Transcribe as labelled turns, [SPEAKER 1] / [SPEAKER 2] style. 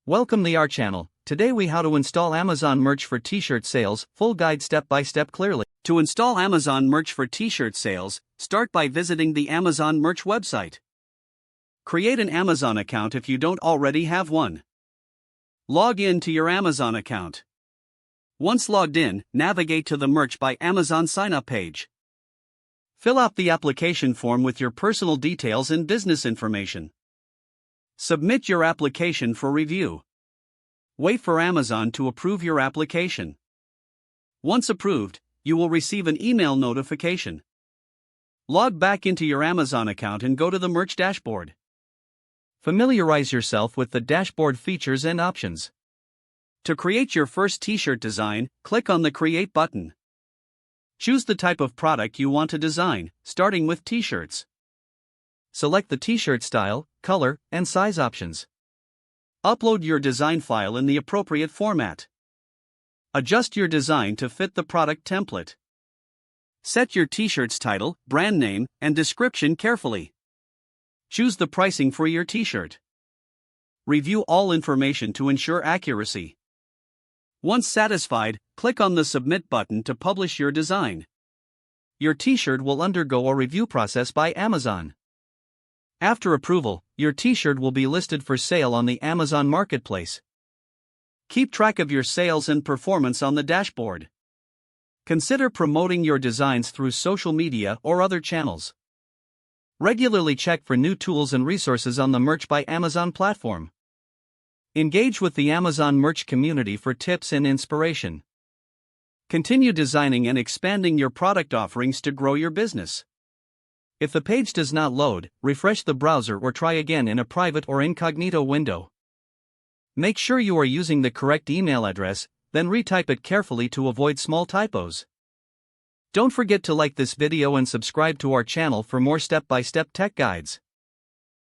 [SPEAKER 1] Welcome to our channel. Today we how to install Amazon merch for t-shirt sales, full guide step by step clearly. To install Amazon merch for t-shirt sales, start by visiting the Amazon merch website. Create an Amazon account if you don't already have one. Log in to your Amazon account. Once logged in, navigate to the Merch by Amazon sign-up page. Fill out the application form with your personal details and business information. Submit your application for review. Wait for Amazon to approve your application. Once approved, you will receive an email notification. Log back into your Amazon account and go to the Merch dashboard. Familiarize yourself with the dashboard features and options. To create your first t-shirt design, click on the Create button. Choose the type of product you want to design, starting with t-shirts. Select the t-shirt style, color, and size options. Upload your design file in the appropriate format. Adjust your design to fit the product template. Set your t-shirt's title, brand name, and description carefully. Choose the pricing for your t-shirt. Review all information to ensure accuracy. Once satisfied, click on the Submit button to publish your design. Your t-shirt will undergo a review process by Amazon. After approval, your t-shirt will be listed for sale on the Amazon Marketplace. Keep track of your sales and performance on the dashboard. Consider promoting your designs through social media or other channels. Regularly check for new tools and resources on the Merch by Amazon platform. Engage with the Amazon Merch community for tips and inspiration. Continue designing and expanding your product offerings to grow your business. If the page does not load, refresh the browser or try again in a private or incognito window. Make sure you are using the correct email address, then retype it carefully to avoid small typos. Don't forget to like this video and subscribe to our channel for more step-by-step tech guides.